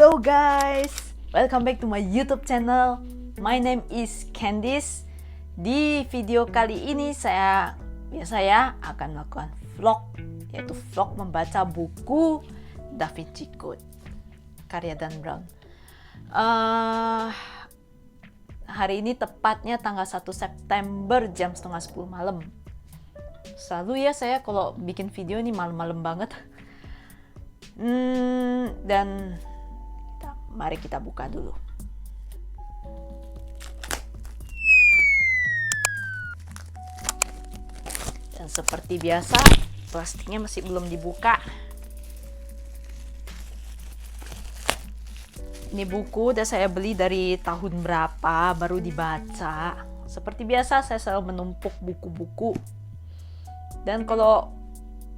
Hello guys, welcome back to my YouTube channel. My name is Candice. Di video kali ini saya akan melakukan vlog, yaitu vlog membaca buku Da Vinci Code karya Dan Brown. Hari ini tepatnya tanggal 1 September jam setengah 10 malam. Selalu ya saya kalau bikin video ini malam-malam banget. Dan mari kita buka dulu. Dan seperti biasa, plastiknya masih belum dibuka. Ini buku udah saya beli dari tahun berapa, baru dibaca. Seperti biasa, saya selalu menumpuk buku-buku. Dan kalau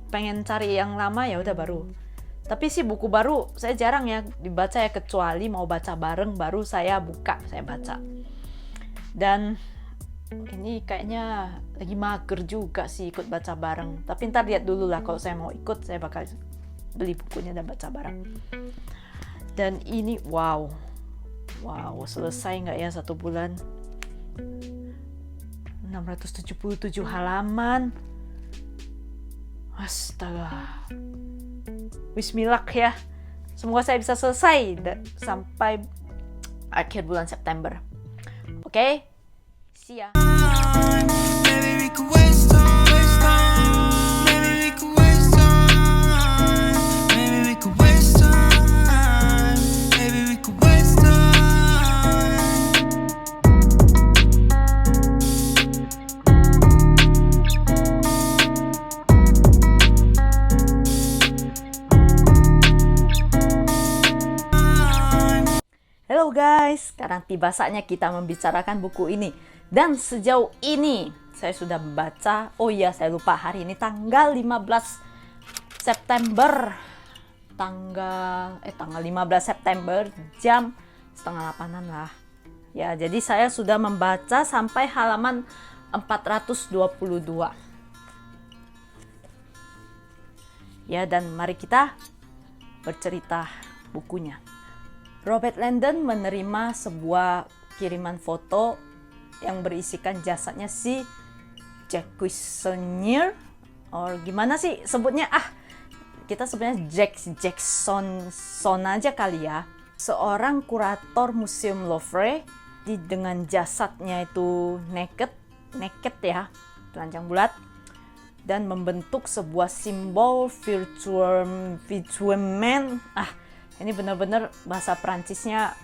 pengen cari yang lama ya udah baru. Tapi sih buku baru saya jarang ya dibaca ya, kecuali mau baca bareng baru saya buka, saya baca. Dan ini kayaknya lagi mager juga sih ikut baca bareng. Tapi ntar lihat dulu lah, kalau saya mau ikut saya bakal beli bukunya dan baca bareng. Dan ini wow, selesai nggak ya 1 bulan? 677 halaman. Astaga. Bismillah ya. Semoga saya bisa selesai sampai akhir bulan September. Oke? See ya. Halo guys, sekarang tiba saatnya kita membicarakan buku ini. Dan sejauh ini saya sudah membaca, oh iya saya lupa, hari ini tanggal 15 September. Tanggal 15 September jam setengah 8-an lah. Ya, jadi saya sudah membaca sampai halaman 422. Ya, dan mari kita bercerita bukunya. Robert Langdon menerima sebuah kiriman foto yang berisikan jasadnya si Jack Cuisinier, or gimana sih sebutnya? Kita sebenarnya Jackson aja kali ya. Seorang kurator Museum Louvre dengan jasadnya itu naked ya, telanjang bulat, dan membentuk sebuah simbol virtuement. Ini benar-benar bahasa Perancisnya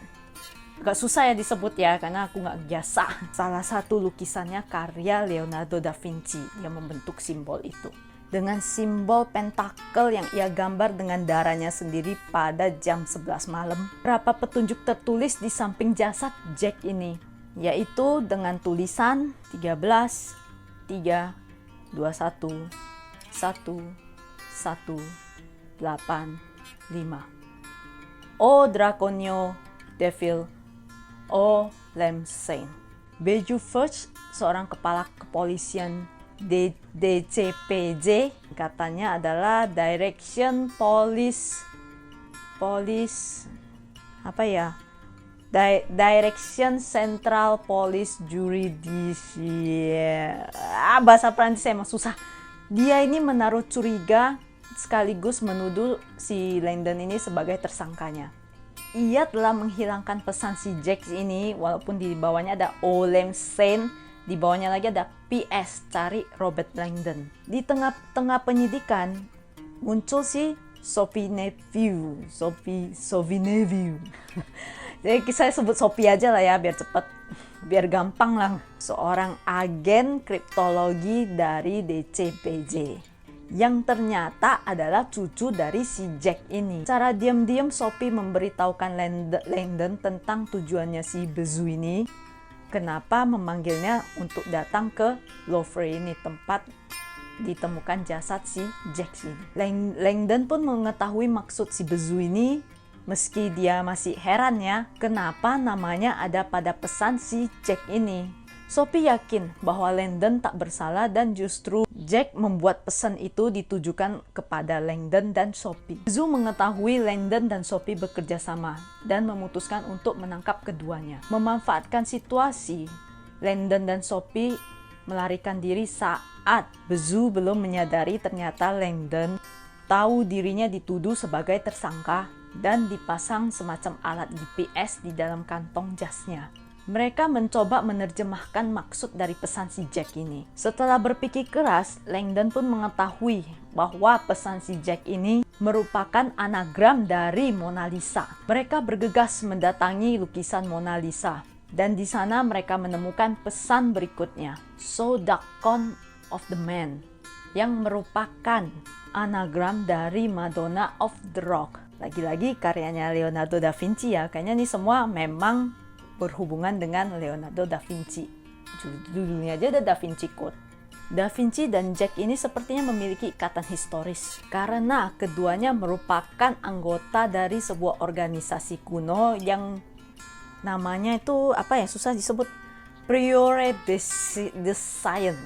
agak susah ya disebut ya, karena aku nggak biasa. Salah satu lukisannya karya Leonardo da Vinci yang membentuk simbol itu. Dengan simbol pentakel yang ia gambar dengan darahnya sendiri pada jam 11 malam. Berapa petunjuk tertulis di samping jasad Jack ini, yaitu dengan tulisan 13, 3, 21, 1, 1, 8, 5. O Draconio Devil, O Lemsain. Beju First, seorang kepala kepolisian DCPJ, katanya adalah Direction Direction Central Police Judiciaire. Bahasa Prancis emang susah. Dia ini menaruh curiga sekaligus menuduh si Langdon ini sebagai tersangkanya. Ia telah menghilangkan pesan si Jack ini, walaupun di bawahnya ada O Lemsain, di bawahnya lagi ada PS, cari Robert Langdon. Di tengah-tengah penyidikan muncul si Sophie Neveu. Jadi saya sebut Sophie aja lah ya, biar cepet, biar gampang lah. Seorang agen kriptologi dari DCPJ. Yang ternyata adalah cucu dari si Jack ini. Secara diam-diam Sophie memberitahukan Langdon tentang tujuannya si Bezu ini, kenapa memanggilnya untuk datang ke Louvre ini, tempat ditemukan jasad si Jack ini. Langdon pun mengetahui maksud si Bezu ini, meski dia masih heran ya, kenapa namanya ada pada pesan si Jack ini. Sophie yakin bahwa Langdon tak bersalah dan justru Jack membuat pesan itu ditujukan kepada Langdon dan Sophie. Bezu mengetahui Langdon dan Sophie bekerja sama dan memutuskan untuk menangkap keduanya. Memanfaatkan situasi, Langdon dan Sophie melarikan diri saat Bezu belum menyadari ternyata Langdon tahu dirinya dituduh sebagai tersangka dan dipasang semacam alat GPS di dalam kantong jasnya. Mereka mencoba menerjemahkan maksud dari pesan si Jack ini. Setelah berpikir keras, Langdon pun mengetahui bahwa pesan si Jack ini merupakan anagram dari Mona Lisa. Mereka bergegas mendatangi lukisan Mona Lisa. Dan di sana mereka menemukan pesan berikutnya. So dark con of the man. Yang merupakan anagram dari Madonna of the Rock. Lagi-lagi karyanya Leonardo da Vinci ya. Kayaknya ini semua memang berhubungan dengan Leonardo da Vinci. Judulnya aja ada Da Vinci Code. Da Vinci dan Jack ini sepertinya memiliki ikatan historis karena keduanya merupakan anggota dari sebuah organisasi kuno yang namanya itu apa ya, susah disebut, Priore de Science,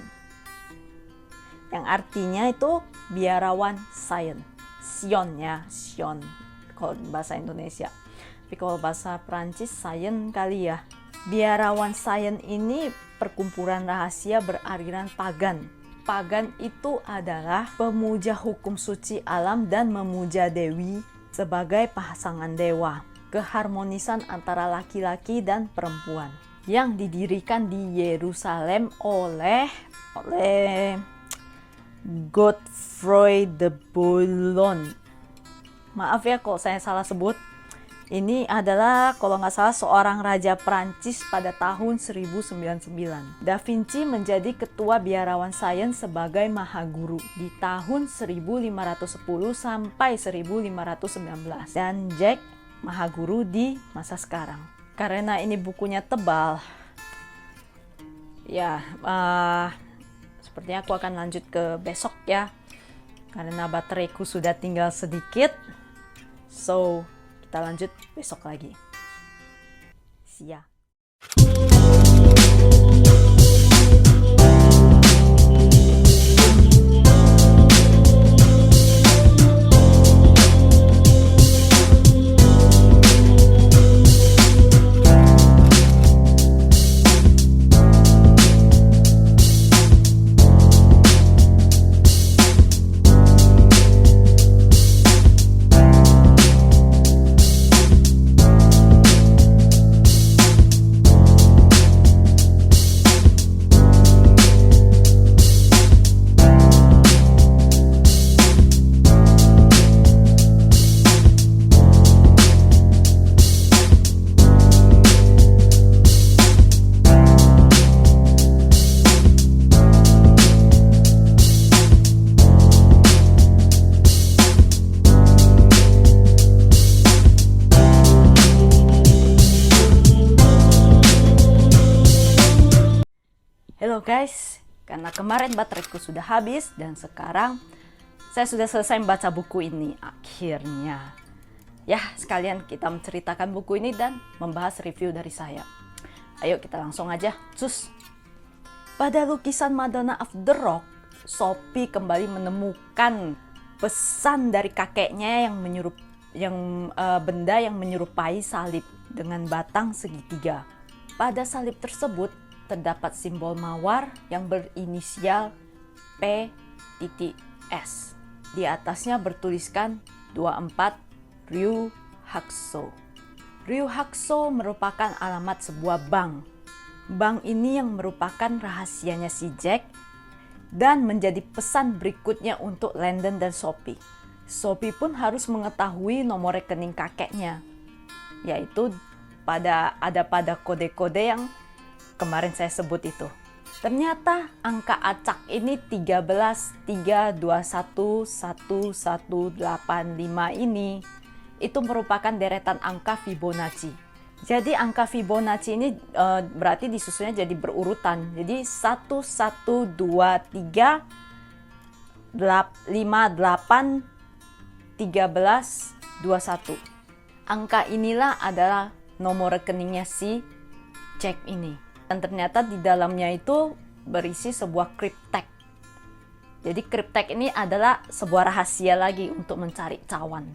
yang artinya itu biarawan sains. Sion ya, Sion kalau bahasa Indonesia. Tapi kalau bahasa Prancis, Science kali ya. Biarawan Sains ini perkumpulan rahasia beraliran pagan. Pagan itu adalah pemuja hukum suci alam dan memuja dewi sebagai pasangan dewa. Keharmonisan antara laki-laki dan perempuan yang didirikan di Yerusalem oleh Godfrey de Bouillon. Maaf ya kalau saya salah sebut. Ini adalah kalau nggak salah seorang raja Prancis pada tahun 1099. Da Vinci menjadi ketua biarawan sains sebagai mahaguru di tahun 1510 sampai 1519. Dan Jack mahaguru di masa sekarang. Karena ini bukunya tebal, ya sepertinya aku akan lanjut ke besok ya. Karena bateraiku sudah tinggal sedikit. So, kita lanjut besok lagi. See ya. Halo guys, karena kemarin bateraiku sudah habis dan sekarang saya sudah selesai membaca buku ini akhirnya. Ya, sekalian kita menceritakan buku ini dan membahas review dari saya. Ayo kita langsung aja, cus. Pada lukisan Madonna of the Rock, Sophie kembali menemukan pesan dari kakeknya yang benda yang menyerupai salib dengan batang segitiga. Pada salib tersebut terdapat simbol mawar yang berinisial P.S. Di atasnya bertuliskan 24 Ryu Hakuso. Ryu Hakuso merupakan alamat sebuah bank. Bank ini yang merupakan rahasianya si Jack dan menjadi pesan berikutnya untuk Langdon dan Sophie. Sophie pun harus mengetahui nomor rekening kakeknya, yaitu pada kode-kode yang kemarin saya sebut itu. Ternyata angka acak ini 13321118 ini itu merupakan deretan angka Fibonacci. Jadi angka Fibonacci ini berarti disusunnya jadi berurutan. Jadi 1 1 2 3 5 8 13 21. Angka inilah adalah nomor rekeningnya si Jack ini. Dan ternyata di dalamnya itu berisi sebuah cryptek. Jadi cryptek ini adalah sebuah rahasia lagi untuk mencari cawan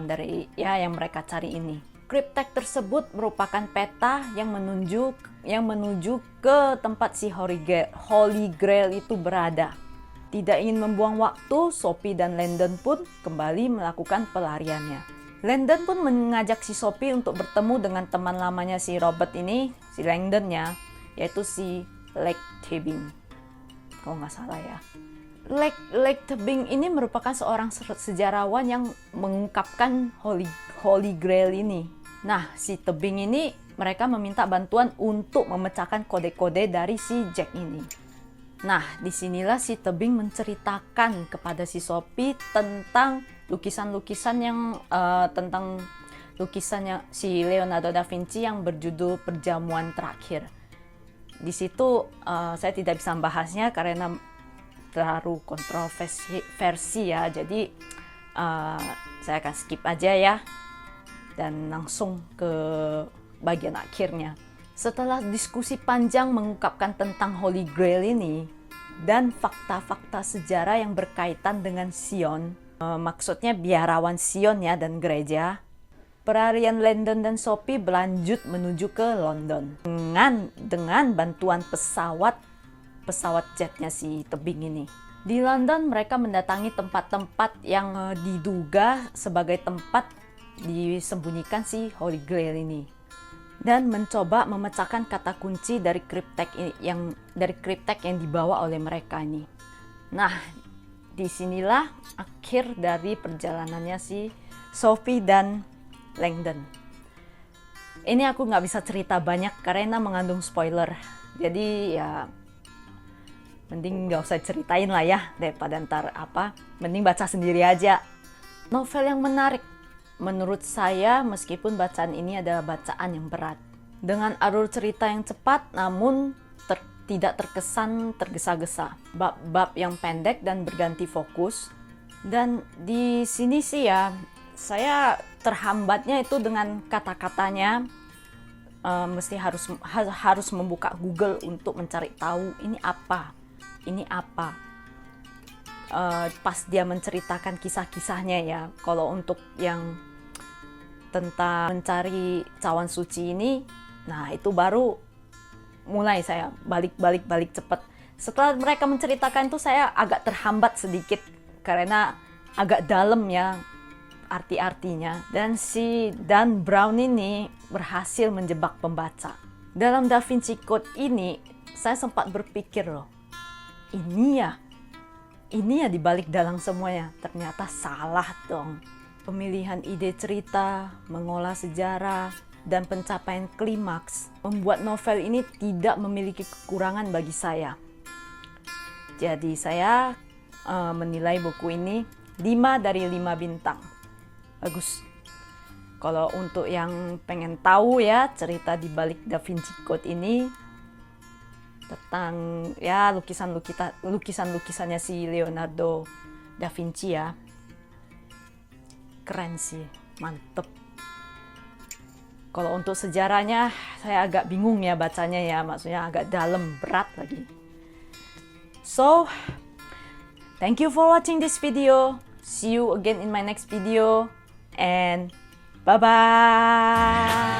dari ya yang mereka cari ini. Cryptek tersebut merupakan peta yang menuju ke tempat si Holy Grail itu berada. Tidak ingin membuang waktu, Sophie dan Landon pun kembali melakukan pelariannya. Landon pun mengajak si Sophie untuk bertemu dengan teman lamanya si Robert ini, si Langdon ya, yaitu si Lake Tebing. Kalau nggak salah ya. Lake Tebing ini merupakan seorang sejarawan yang mengungkapkan Holy Grail ini. Nah, si Tebing ini mereka meminta bantuan untuk memecahkan kode-kode dari si Jack ini. Nah, disinilah si Tebing menceritakan kepada si Sophie tentang lukisan-lukisan tentang lukisannya si Leonardo da Vinci yang berjudul Perjamuan Terakhir. Di situ saya tidak bisa membahasnya karena terlalu kontroversi ya, jadi saya akan skip aja ya dan langsung ke bagian akhirnya. Setelah diskusi panjang mengungkapkan tentang Holy Grail ini dan fakta-fakta sejarah yang berkaitan dengan Sion, maksudnya biarawan Sion ya dan gereja, pelarian Landon dan Sophie berlanjut menuju ke London dengan bantuan pesawat jetnya si Tebing ini. Di London mereka mendatangi tempat-tempat yang diduga sebagai tempat disembunyikan si Holy Grail ini dan mencoba memecahkan kata kunci dari cryptek yang dibawa oleh mereka ini. Nah, disinilah akhir dari perjalanannya si Sophie dan Langdon. Ini aku nggak bisa cerita banyak karena mengandung spoiler. Jadi ya mending nggak usah ceritain lah ya, daripada ntar mending baca sendiri aja. Novel yang menarik menurut saya, meskipun bacaan ini adalah bacaan yang berat. Dengan alur cerita yang cepat namun tidak terkesan tergesa-gesa. Bab-bab yang pendek dan berganti fokus. Dan di sini sih ya, saya terhambatnya itu dengan kata-katanya. Mesti harus membuka Google untuk mencari tahu ini apa. Pas dia menceritakan kisah-kisahnya ya. Kalau untuk yang tentang mencari cawan suci ini, nah itu baru mulai saya balik cepet. Setelah mereka menceritakan itu saya agak terhambat sedikit karena agak dalam ya arti-artinya. Dan si Dan Brown ini berhasil menjebak pembaca. Dalam Da Vinci Code ini saya sempat berpikir loh, ini ya dibalik dalang semuanya. Ternyata salah dong. Pemilihan ide cerita, mengolah sejarah, dan pencapaian klimaks membuat novel ini tidak memiliki kekurangan bagi saya. Jadi saya menilai buku ini 5 dari 5 bintang. Bagus. Kalau untuk yang pengen tahu ya cerita di balik Da Vinci Code ini tentang ya lukisan-lukisannya si Leonardo da Vinci ya. Keren sih, mantep. Kalau untuk sejarahnya saya agak bingung ya bacanya ya, maksudnya agak dalam, berat lagi. So, thank you for watching this video. See you again in my next video and bye-bye.